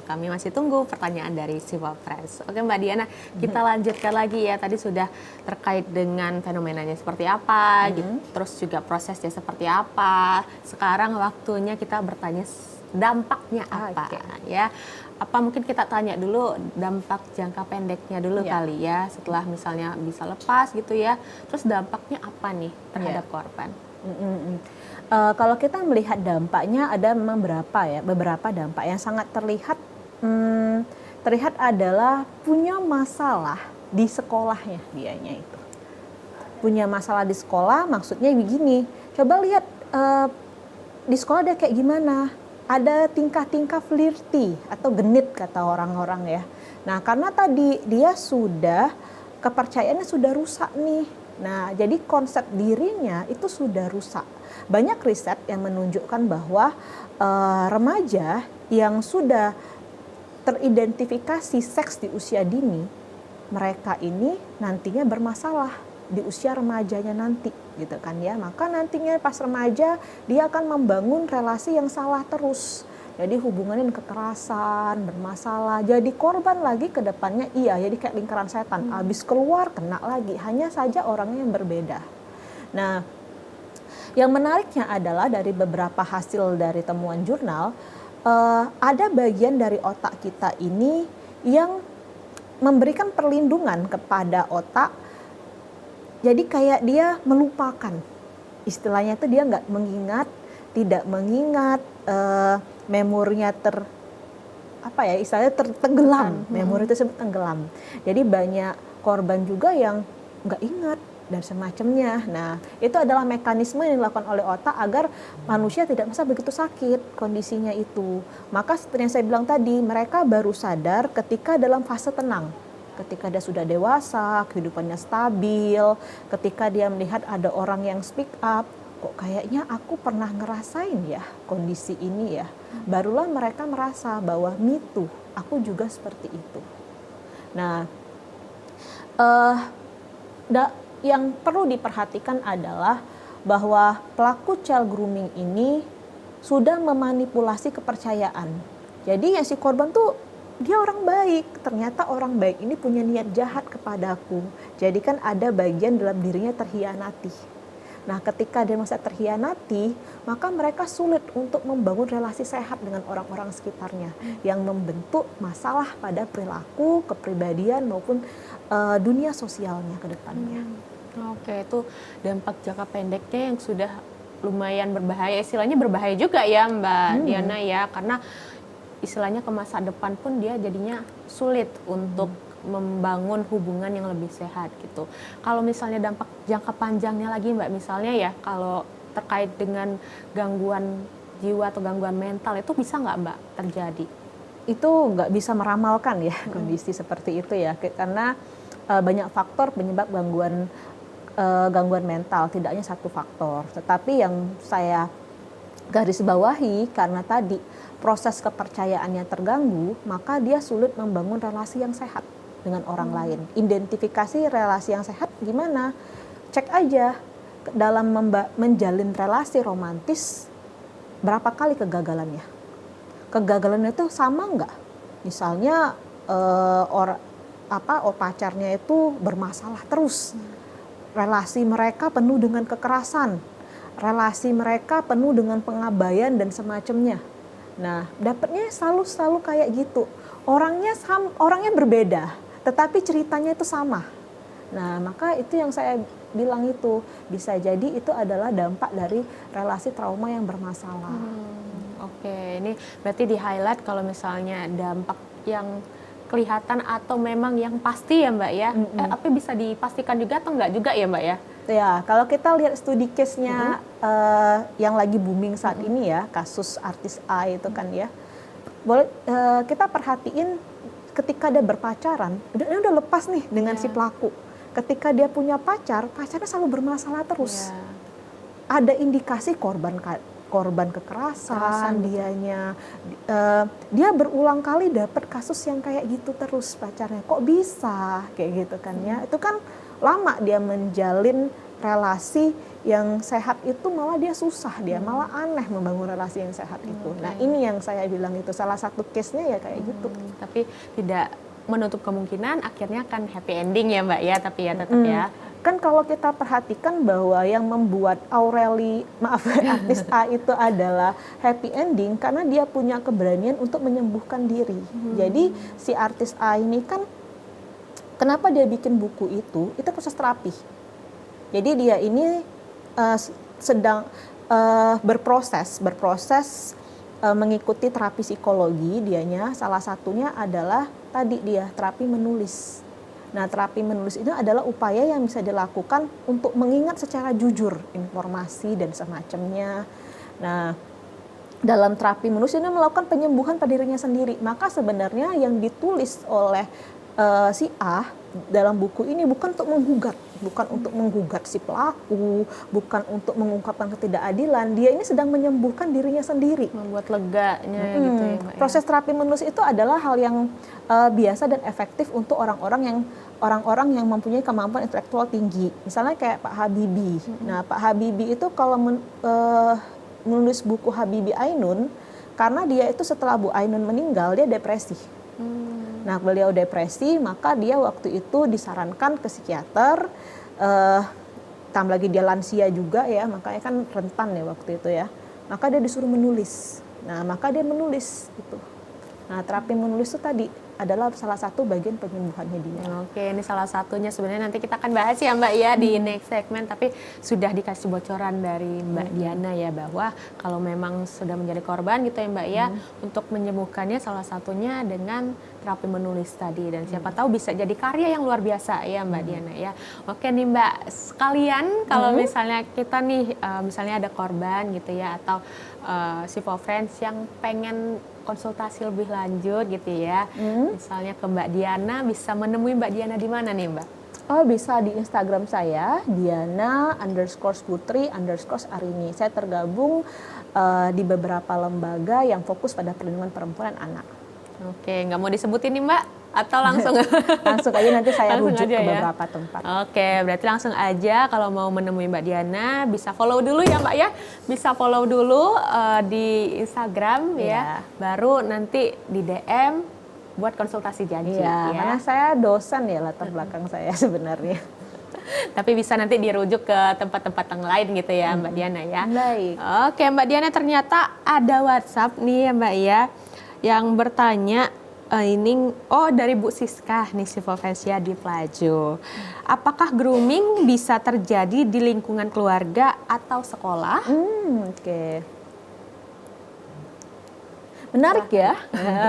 Kami masih tunggu pertanyaan dari Sipo Friends. Oke Mbak Diana, kita lanjutkan lagi ya. Tadi sudah terkait dengan fenomenanya seperti apa, gitu. Terus juga prosesnya seperti apa. Sekarang waktunya kita bertanya dampaknya apa, ya. Apa mungkin kita tanya dulu dampak jangka pendeknya dulu kali ya. Setelah misalnya bisa lepas gitu ya. Terus dampaknya apa nih terhadap korban? Kalau kita melihat dampaknya ada memang beberapa dampak yang sangat terlihat adalah punya masalah di sekolahnya dianya itu. Punya masalah di sekolah maksudnya begini, coba lihat di sekolah dia kayak gimana, ada tingkah-tingkah flirty atau genit kata orang-orang ya. Nah karena tadi dia sudah, kepercayaannya sudah rusak nih. Nah jadi konsep dirinya itu sudah rusak. Banyak riset yang menunjukkan bahwa remaja yang sudah teridentifikasi seks di usia dini, mereka ini nantinya bermasalah di usia remajanya nanti, gitu kan ya. Maka nantinya pas remaja dia akan membangun relasi yang salah terus. Jadi hubungannya kekerasan, bermasalah, jadi korban lagi ke depannya, jadi kayak lingkaran setan. Habis keluar kena lagi, hanya saja orangnya yang berbeda. Nah, yang menariknya adalah dari beberapa hasil dari temuan jurnal, ada bagian dari otak kita ini yang memberikan perlindungan kepada otak. Jadi kayak dia melupakan, istilahnya itu dia nggak mengingat, tidak mengingat, memorinya tertenggelam, memori tersebut tenggelam. Jadi banyak korban juga yang nggak ingat dan semacamnya. Nah, itu adalah mekanisme yang dilakukan oleh otak agar manusia tidak merasa begitu sakit kondisinya itu. Maka seperti yang saya bilang tadi, mereka baru sadar ketika dalam fase tenang. Ketika dia sudah dewasa, kehidupannya stabil, ketika dia melihat ada orang yang speak up, kok kayaknya aku pernah ngerasain ya kondisi ini ya. Barulah mereka merasa bahwa me too, aku juga seperti itu. Nah, yang perlu diperhatikan adalah bahwa pelaku child grooming ini sudah memanipulasi kepercayaan. Jadi si korban tuh dia orang baik, ternyata orang baik ini punya niat jahat kepadaku. Jadi kan ada bagian dalam dirinya terhianati. Nah ketika dia merasa terhianati, maka mereka sulit untuk membangun relasi sehat dengan orang-orang sekitarnya yang membentuk masalah pada perilaku, kepribadian maupun dunia sosialnya ke depannya. Oke, itu dampak jangka pendeknya yang sudah lumayan berbahaya. Istilahnya berbahaya juga ya Mbak Diana ya, karena istilahnya ke masa depan pun dia jadinya sulit untuk membangun hubungan yang lebih sehat gitu. Kalau misalnya dampak jangka panjangnya lagi Mbak, misalnya ya kalau terkait dengan gangguan jiwa atau gangguan mental itu bisa nggak Mbak terjadi? itu nggak bisa meramalkan ya kondisi seperti itu ya, karena banyak faktor penyebab gangguan mental, tidak hanya satu faktor. Tetapi yang saya garis bawahi, karena tadi proses kepercayaannya terganggu, maka dia sulit membangun relasi yang sehat dengan orang lain. Identifikasi relasi yang sehat gimana? Cek aja dalam menjalin relasi romantis, berapa kali kegagalannya? Kegagalannya itu sama nggak? Misalnya pacarnya itu bermasalah terus, relasi mereka penuh dengan kekerasan, relasi mereka penuh dengan pengabaian dan semacamnya. Nah, dapatnya selalu kayak gitu. Orangnya berbeda, tetapi ceritanya itu sama. Nah, maka itu yang saya bilang itu bisa jadi itu adalah dampak dari relasi trauma yang bermasalah. Oke, ini berarti di highlight kalau misalnya dampak yang kelihatan atau memang yang pasti ya Mbak ya. Tapi bisa dipastikan juga atau enggak juga ya Mbak ya? Ya, kalau kita lihat studi case-nya yang lagi booming saat ini ya, kasus artis A itu kan ya. Boleh kita perhatiin ketika dia berpacaran, dia udah lepas nih dengan si pelaku. Ketika dia punya pacarnya selalu bermasalah terus. Ada indikasi korban kekerasan, dia berulang kali dapat kasus yang kayak gitu terus pacarnya. Kok bisa kayak gitu kan ya? Itu kan lama dia menjalin relasi yang sehat itu, malah dia susah, dia malah aneh membangun relasi yang sehat itu. Nah, ini yang saya bilang itu salah satu case-nya ya kayak gitu. Tapi tidak menutup kemungkinan akhirnya kan happy ending ya Mbak ya, tapi ya tetap ya. Kan kalau kita perhatikan bahwa yang membuat artis A itu adalah happy ending karena dia punya keberanian untuk menyembuhkan diri. Jadi si artis A ini kan kenapa dia bikin buku itu proses terapi. Jadi dia ini sedang berproses mengikuti terapi psikologi dianya. Salah satunya adalah tadi dia terapi menulis. Nah, terapi menulis itu adalah upaya yang bisa dilakukan untuk mengingat secara jujur informasi dan semacamnya. Nah, dalam terapi menulis ini melakukan penyembuhan pada dirinya sendiri. Maka sebenarnya yang ditulis oleh si A dalam buku ini bukan untuk menggugat si pelaku, bukan untuk mengungkapkan ketidakadilan. Dia ini sedang menyembuhkan dirinya sendiri, membuat leganya gitu ya Mbak. Proses terapi menulis itu adalah hal yang biasa dan efektif untuk orang-orang yang mempunyai kemampuan intelektual tinggi. Misalnya kayak Pak Habibie. Nah, Pak Habibie itu kalau menulis buku Habibie Ainun, karena dia itu setelah Bu Ainun meninggal dia depresi. Nah, beliau depresi, maka dia waktu itu disarankan ke psikiater, tambah lagi dia lansia juga ya, makanya kan rentan ya waktu itu ya. Maka dia disuruh menulis. Nah, maka dia menulis gitu. Nah, terapi menulis itu tadi adalah salah satu bagian penyembuhannya dia. Oke, ini salah satunya sebenarnya nanti kita akan bahas ya Mbak ya di next segment, tapi sudah dikasih bocoran dari Mbak Diana ya bahwa kalau memang sudah menjadi korban gitu ya Mbak ya, untuk menyembuhkannya salah satunya dengan terapi menulis tadi, dan siapa tahu bisa jadi karya yang luar biasa ya Mbak Diana ya. Oke nih Mbak, sekalian kalau misalnya kita nih misalnya ada korban gitu ya, atau Sipo Friends yang pengen konsultasi lebih lanjut gitu ya, misalnya ke Mbak Diana, bisa menemui Mbak Diana di mana nih Mbak? Oh, bisa di Instagram saya, Diana_Putri_Arini. Saya tergabung di beberapa lembaga yang fokus pada perlindungan perempuan dan anak. Oke, nggak mau disebutin nih Mbak? Atau langsung? Langsung aja nanti saya rujuk ke ya? beberapa tempat. Oke, berarti langsung aja kalau mau menemui Mbak Diana, bisa follow dulu ya Mbak ya. Bisa follow dulu di Instagram ya. Baru nanti di DM buat konsultasi janji ya. Karena saya dosen ya latar belakang saya sebenarnya. Tapi bisa nanti dirujuk ke tempat-tempat yang lain gitu ya Mbak Diana ya. Baik. Oke Mbak Diana, ternyata ada WhatsApp nih ya Mbak ya, yang bertanya dari Bu Siska nih, Sipo Friends ya, di Plajo. Apakah grooming bisa terjadi di lingkungan keluarga atau sekolah? Oke. Menarik ya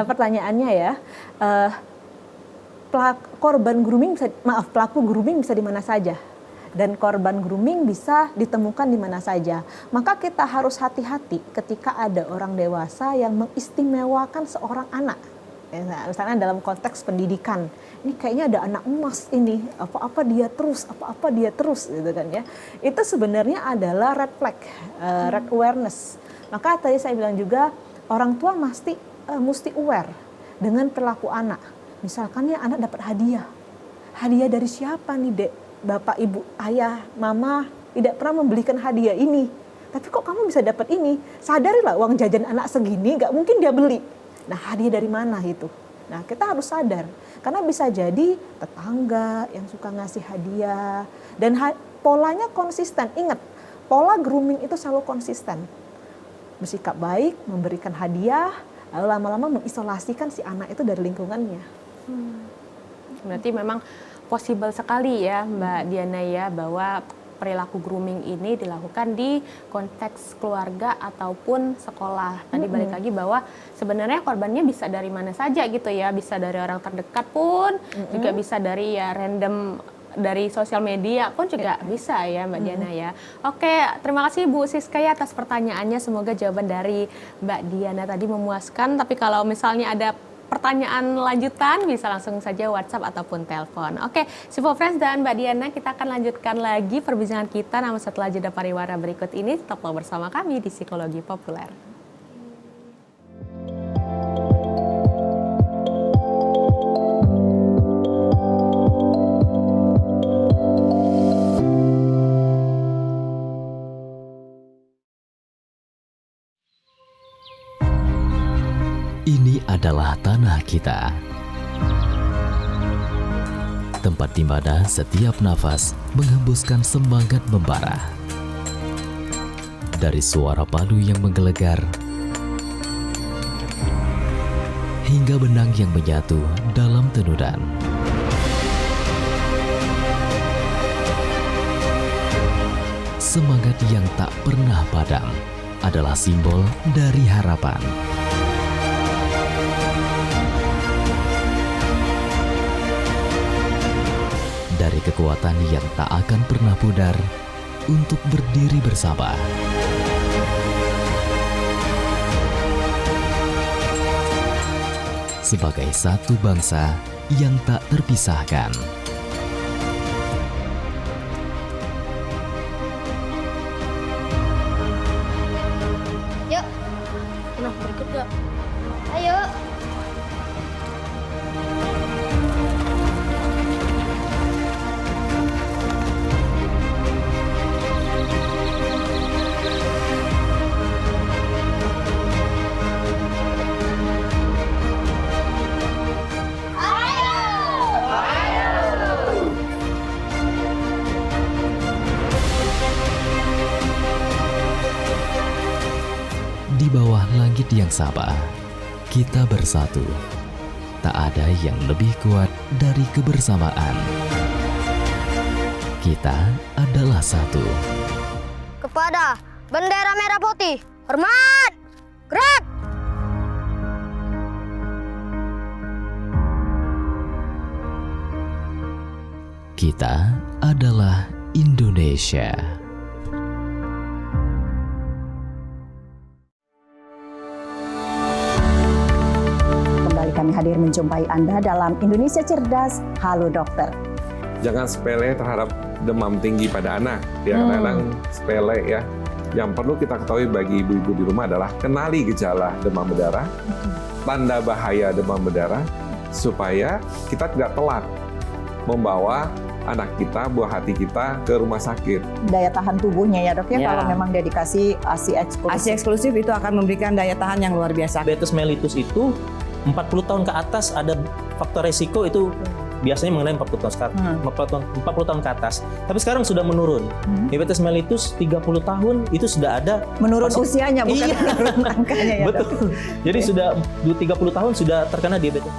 pertanyaannya ya. Pelaku grooming bisa di mana saja, dan korban grooming bisa ditemukan di mana saja. Maka kita harus hati-hati ketika ada orang dewasa yang mengistimewakan seorang anak. Nah, misalnya dalam konteks pendidikan, ini kayaknya ada anak emas ini, apa-apa dia terus, gitu kan ya. Itu sebenarnya adalah red flag, red awareness. Maka tadi saya bilang juga orang tua mesti aware dengan perilaku anak. Misalkan ya anak dapat hadiah dari siapa nih dek? Bapak, ibu, ayah, mama tidak pernah membelikan hadiah ini. Tapi kok kamu bisa dapat ini? Sadarilah uang jajan anak segini, nggak mungkin dia beli. Nah, hadiah dari mana itu? Nah, kita harus sadar. Karena bisa jadi tetangga yang suka ngasih hadiah. Dan polanya konsisten. Ingat, pola grooming itu selalu konsisten. Bersikap baik, memberikan hadiah, lalu lama-lama mengisolasikan si anak itu dari lingkungannya. Berarti memang possible sekali ya Mbak Diana ya, bahwa perilaku grooming ini dilakukan di konteks keluarga ataupun sekolah. Tadi balik lagi bahwa sebenarnya korbannya bisa dari mana saja gitu ya, bisa dari orang terdekat pun, juga bisa dari ya random dari sosial media pun juga bisa ya Mbak Diana ya. Oke, terima kasih Bu Siska ya atas pertanyaannya. Semoga jawaban dari Mbak Diana tadi memuaskan. Tapi kalau misalnya ada pertanyaan lanjutan bisa langsung saja WhatsApp ataupun telepon. Oke, Sipo Friends dan Mbak Diana, kita akan lanjutkan lagi perbincangan kita. Namun setelah jeda pariwara berikut ini, tetaplah bersama kami di Psikologi Populer. Ini adalah tanah kita. Tempat di mana setiap nafas menghembuskan semangat membara. Dari suara padu yang menggelegar, hingga benang yang menyatu dalam tenunan. Semangat yang tak pernah padam adalah simbol dari harapan. Dari kekuatan yang tak akan pernah pudar untuk berdiri bersama. Sebagai satu bangsa yang tak terpisahkan. Yuk. Nah, berikut gak? Ayo. Di bawah langit yang sama, kita bersatu. Tak ada yang lebih kuat dari kebersamaan. Kita adalah satu. Kepada bendera merah putih, hormat! Gerak! Kita adalah Indonesia. Kami hadir menjumpai Anda dalam Indonesia Cerdas. Halo Dokter. Jangan sepele terhadap demam tinggi pada anak. Ya, kadang-kadang sepele ya. Yang perlu kita ketahui bagi ibu-ibu di rumah adalah kenali gejala demam berdarah, tanda bahaya demam berdarah, supaya kita tidak telat membawa anak kita, buah hati kita ke rumah sakit. Daya tahan tubuhnya ya dok ya, kalau memang dia dikasih ASI eksklusif. ASI eksklusif itu akan memberikan daya tahan yang luar biasa. Diabetes mellitus itu 40 tahun ke atas ada faktor resiko itu biasanya mengenai 40 tahun ke atas. Tapi sekarang sudah menurun. Diabetes mellitus 30 tahun itu sudah ada. Menurun usianya bukan menurun angkanya ya. Betul. Jadi sudah 30 tahun sudah terkena diabetes.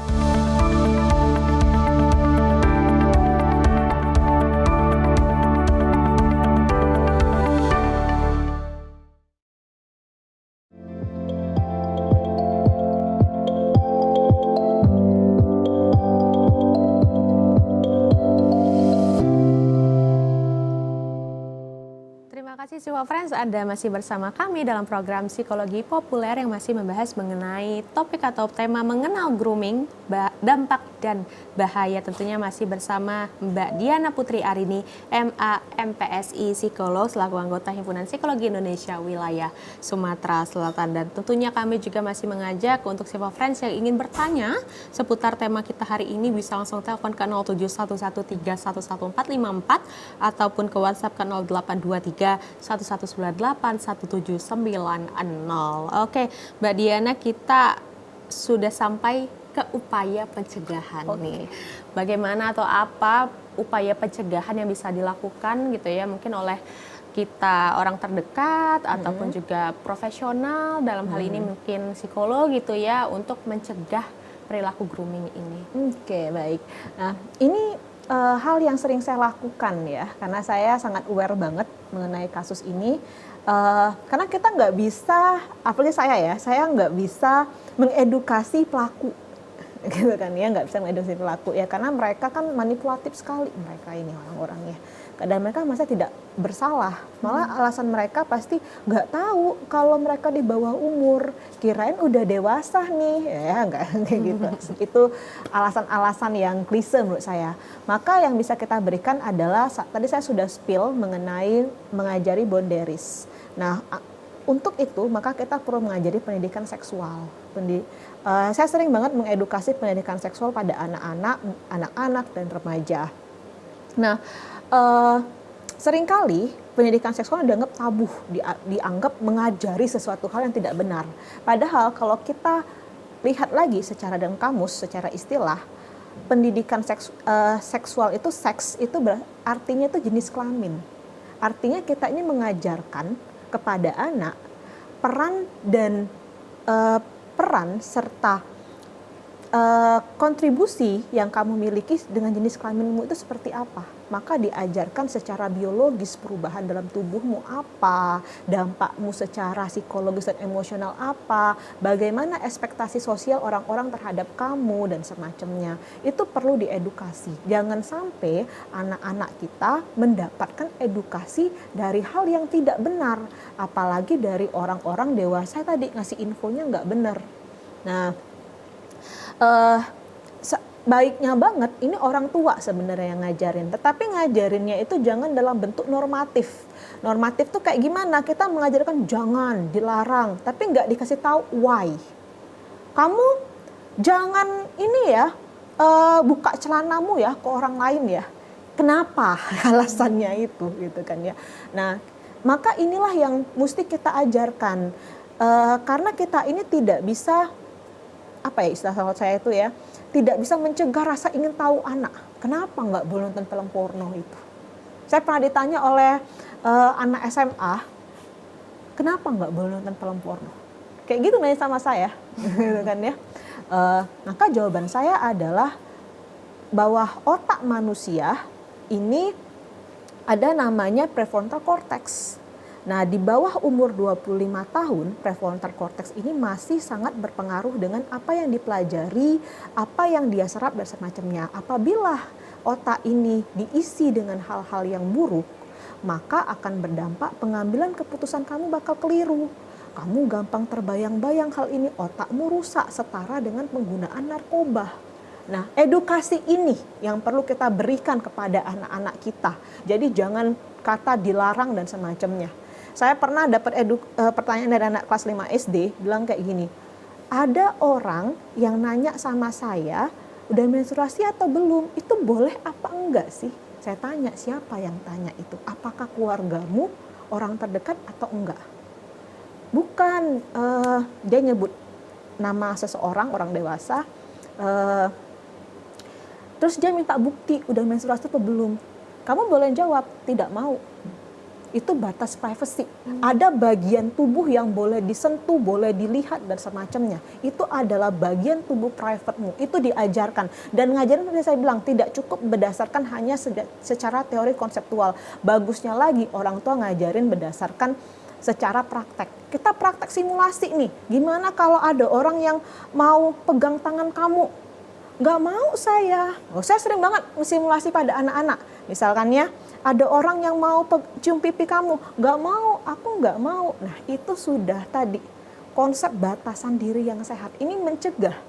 kasih Siva Friends, Anda masih bersama kami dalam program Psikologi Populer yang masih membahas mengenai topik atau tema mengenal grooming, dampak dan bahaya. Tentunya masih bersama Mbak Diana Putri Arini, MA, MPSI, psikolog selaku anggota Himpunan Psikologi Indonesia Wilayah Sumatera Selatan. Dan tentunya kami juga masih mengajak untuk Siva Friends yang ingin bertanya seputar tema kita hari ini bisa langsung telepon ke 07113111454 ataupun ke WhatsApp ke 0823-1198-1790. Oke, Mbak Diana, kita sudah sampai ke upaya pencegahan nih. Bagaimana atau apa upaya pencegahan yang bisa dilakukan gitu ya, mungkin oleh kita orang terdekat ataupun juga profesional, dalam hal ini mungkin psikolog gitu ya, untuk mencegah perilaku grooming ini. Oke, baik. Nah, ini hal yang sering saya lakukan ya, karena saya sangat aware banget mengenai kasus ini. Karena kita nggak bisa, apalagi saya nggak bisa mengedukasi pelaku, gitu kan ya, nggak bisa mengedukasi pelaku ya, karena mereka kan manipulatif sekali mereka ini orang-orangnya. Dan mereka masa tidak bersalah, malah alasan mereka pasti nggak tahu kalau mereka di bawah umur, kirain udah dewasa nih, ya nggak kayak gitu. Itu alasan-alasan yang klise menurut saya. Maka yang bisa kita berikan adalah, tadi saya sudah spill mengenai mengajari boundaries. Nah, untuk itu maka kita perlu mengajari pendidikan seksual. Saya sering banget mengedukasi pendidikan seksual pada anak-anak dan remaja. Nah, seringkali pendidikan seksual dianggap tabu, dianggap mengajari sesuatu hal yang tidak benar. Padahal kalau kita lihat lagi secara dalam kamus, secara istilah, pendidikan seksual itu, seks itu artinya itu jenis kelamin. Artinya kita ini mengajarkan kepada anak peran serta kontribusi yang kamu miliki dengan jenis kelaminmu itu seperti apa. Maka diajarkan secara biologis perubahan dalam tubuhmu apa, dampakmu secara psikologis dan emosional apa, bagaimana ekspektasi sosial orang-orang terhadap kamu dan semacamnya. Itu perlu diedukasi. Jangan sampai anak-anak kita mendapatkan edukasi dari hal yang tidak benar, apalagi dari orang-orang dewasa tadi ngasih infonya nggak benar. Nah, baiknya banget ini orang tua sebenarnya yang ngajarin, tetapi ngajarinnya itu jangan dalam bentuk normatif. Normatif tuh kayak gimana? Kita mengajarkan jangan, dilarang, tapi nggak dikasih tahu why. Kamu jangan ini ya, buka celanamu ya ke orang lain ya. Kenapa? Alasannya itu gitu kan ya. Nah, maka inilah yang mesti kita ajarkan, karena kita ini tidak bisa, apa ya istilah saya itu ya, tidak bisa mencegah rasa ingin tahu anak. Kenapa nggak boleh nonton film porno itu? Saya pernah ditanya oleh anak SMA, kenapa nggak boleh nonton film porno? Kayak gitu nanya sama saya, gitu kan ya. Maka jawaban saya adalah bahwa otak manusia ini ada namanya prefrontal cortex. Nah, di bawah umur 25 tahun, prefrontal cortex ini masih sangat berpengaruh dengan apa yang dipelajari, apa yang dia serap dan semacamnya. Apabila otak ini diisi dengan hal-hal yang buruk, maka akan berdampak pengambilan keputusan kamu bakal keliru. Kamu gampang terbayang-bayang hal ini, otakmu rusak setara dengan penggunaan narkoba. Nah, edukasi ini yang perlu kita berikan kepada anak-anak kita. Jadi jangan kata dilarang dan semacamnya. Saya pernah dapat pertanyaan dari anak kelas 5 SD, bilang kayak gini, ada orang yang nanya sama saya, udah menstruasi atau belum, itu boleh apa enggak sih? Saya tanya, siapa yang tanya itu? Apakah keluargamu, orang terdekat atau enggak? Bukan, dia nyebut nama seseorang, orang dewasa, terus dia minta bukti, udah menstruasi atau belum? Kamu boleh jawab, tidak mau. Itu batas privasi. Ada bagian tubuh yang boleh disentuh, boleh dilihat dan semacamnya. Itu adalah bagian tubuh private-mu. Itu diajarkan. Dan ngajarin seperti saya bilang, tidak cukup berdasarkan hanya secara teori konseptual. Bagusnya lagi orang tua ngajarin berdasarkan secara praktek. Kita praktek simulasi nih. Gimana kalau ada orang yang mau pegang tangan kamu? Nggak mau saya. Saya sering banget simulasi pada anak-anak. Misalkan ya, ada orang yang mau cium pipi kamu, nggak mau, aku nggak mau. Nah itu sudah tadi konsep batasan diri yang sehat ini mencegah.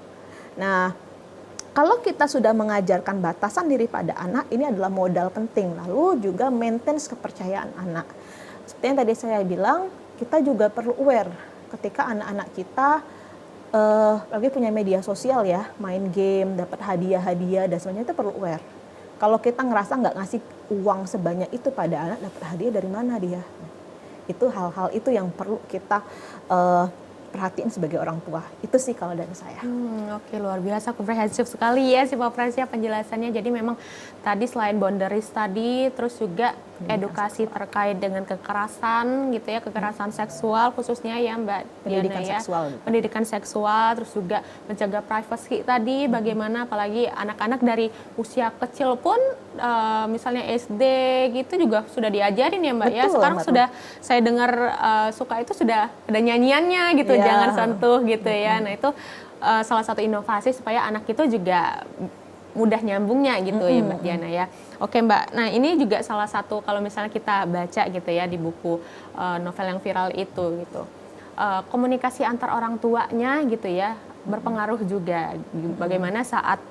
Nah kalau kita sudah mengajarkan batasan diri pada anak, ini adalah modal penting. Lalu juga maintain kepercayaan anak. Seperti yang tadi saya bilang, kita juga perlu aware ketika anak-anak kita lagi punya media sosial ya, main game, dapat hadiah-hadiah dan semuanya, itu perlu aware. Kalau kita ngerasa nggak ngasih uang sebanyak itu pada anak, dapat hadiah dari mana dia? Itu hal-hal itu yang perlu kita perhatiin sebagai orang tua. Itu sih kalau dari saya. Oke, luar biasa, komprehensif sekali ya si Pak Frans ya penjelasannya. Jadi memang tadi selain boundaries tadi, terus juga edukasi terkait dengan kekerasan gitu ya, kekerasan seksual khususnya ya Mbak Pendidikan Diana ya. seksual. Pendidikan seksual, terus juga menjaga privasi tadi, bagaimana apalagi anak-anak dari usia kecil pun misalnya SD gitu juga sudah diajarin ya Mbak ya. Betul, Sekarang Mbak. sudah saya dengar suka itu sudah ada nyanyiannya gitu, Ya. jangan sentuh gitu ya. Nah itu salah satu inovasi supaya anak itu juga mudah nyambungnya gitu ya Mbak Diana ya. Oke Mbak, nah ini juga salah satu kalau misalnya kita baca gitu ya di buku novel yang viral itu gitu. Komunikasi antar orang tuanya gitu ya berpengaruh juga. Bagaimana saat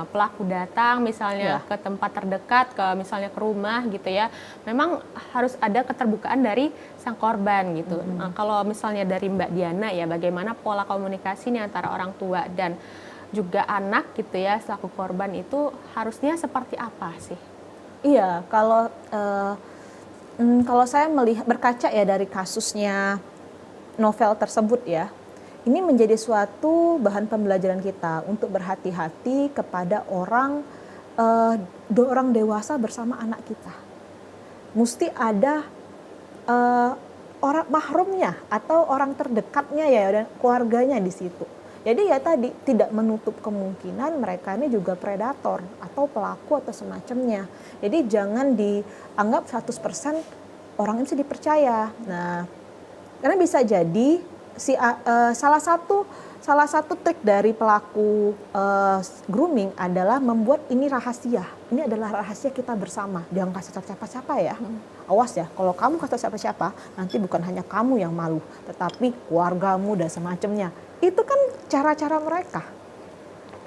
pelaku datang misalnya ke tempat terdekat, ke misalnya ke rumah gitu ya, memang harus ada keterbukaan dari sang korban gitu. Nah, kalau misalnya dari Mbak Diana ya, bagaimana pola komunikasi nih antara orang tua dan juga anak gitu ya selaku korban itu harusnya seperti apa sih? Iya, kalau saya melihat berkaca ya dari kasusnya novel tersebut ya, ini menjadi suatu bahan pembelajaran kita untuk berhati-hati kepada orang dewasa bersama anak kita. Mesti ada orang mahrumnya atau orang terdekatnya ya dan keluarganya di situ. Jadi ya tadi tidak menutup kemungkinan mereka ini juga predator atau pelaku atau semacamnya. Jadi jangan dianggap 100% orang ini bisa dipercaya. Nah, karena bisa jadi salah satu trik dari pelaku grooming adalah membuat ini rahasia. Ini adalah rahasia kita bersama. Jangan kasih tahu siapa-siapa ya. Awas ya, kalau kamu kasih tahu siapa-siapa, nanti bukan hanya kamu yang malu, tetapi keluargamu dan semacamnya. Itu kan cara-cara mereka.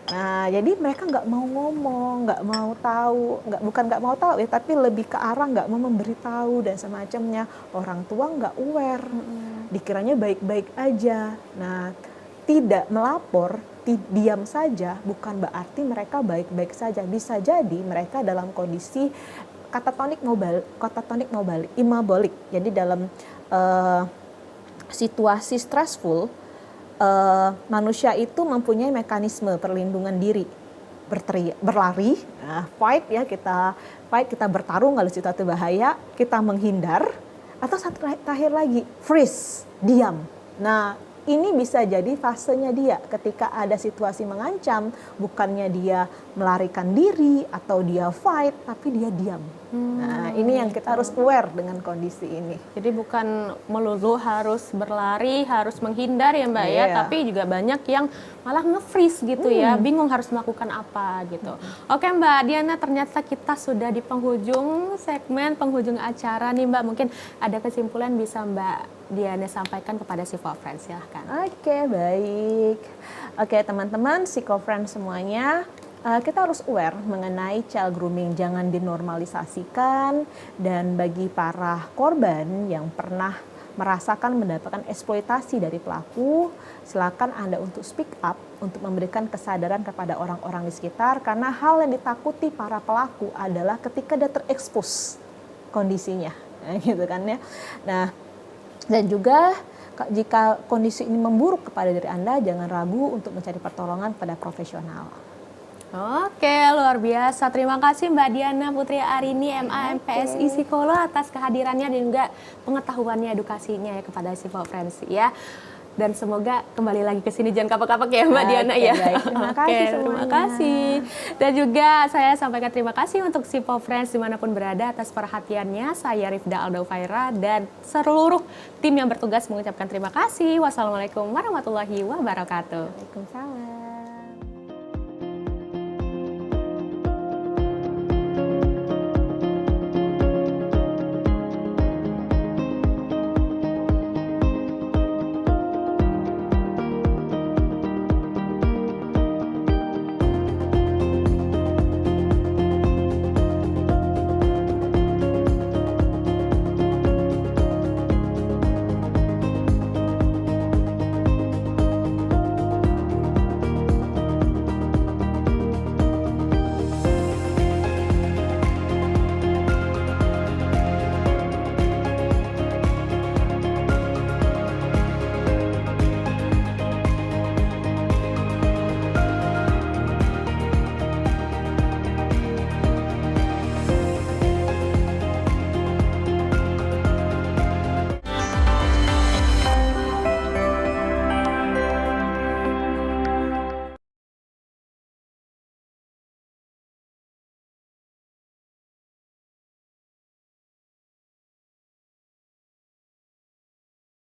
Nah, jadi mereka nggak mau ngomong, nggak mau tahu, bukan nggak mau tahu ya, tapi lebih ke arah nggak mau memberitahu dan semacamnya. Orang tua nggak aware, dikiranya baik-baik aja. Nah, tidak melapor, diam saja, bukan berarti mereka baik-baik saja. Bisa jadi mereka dalam kondisi katatonik imabolik. Jadi dalam situasi stressful, manusia itu mempunyai mekanisme perlindungan diri, berlari, fight ya, kita bertarung kalau situasi bahaya, kita menghindar, atau satu terakhir lagi freeze, diam. Nah ini bisa jadi fasenya dia ketika ada situasi mengancam, bukannya dia melarikan diri atau dia fight, tapi dia diam. Nah ini yang kita harus aware dengan kondisi ini. Jadi bukan melulu harus berlari, harus menghindar ya Mbak ya, tapi juga banyak yang malah nge-freeze gitu ya, bingung harus melakukan apa gitu. Oke Mbak Diana, ternyata kita sudah di penghujung penghujung acara nih Mbak. Mungkin ada kesimpulan bisa Mbak Diana sampaikan kepada Psycho-Friends, silahkan. Oke, baik. Oke teman-teman, Psycho-Friends semuanya, kita harus aware mengenai child grooming, jangan dinormalisasikan, dan bagi para korban yang pernah merasakan mendapatkan eksploitasi dari pelaku, silakan Anda untuk speak up, untuk memberikan kesadaran kepada orang-orang di sekitar, karena hal yang ditakuti para pelaku adalah ketika dia terekspos kondisinya, gitu kan ya. Nah, dan juga jika kondisi ini memburuk kepada diri Anda, jangan ragu untuk mencari pertolongan pada profesional. Oke, luar biasa. Terima kasih Mbak Diana Putri Arini, MA, MPSI Psikolog atas kehadirannya dan juga pengetahuannya, edukasinya ya kepada Psycho-Friends ya. Dan semoga kembali lagi ke sini, jangan kapak-kapak ya Mbak Diana ya. Baik. Terima kasih semuanya. Terima kasih. Dan juga saya sampaikan terima kasih untuk Psycho-Friends dimanapun berada atas perhatiannya. Saya Rifda Alda Ufaira dan seluruh tim yang bertugas mengucapkan terima kasih. Wassalamualaikum warahmatullahi wabarakatuh. Waalaikumsalam.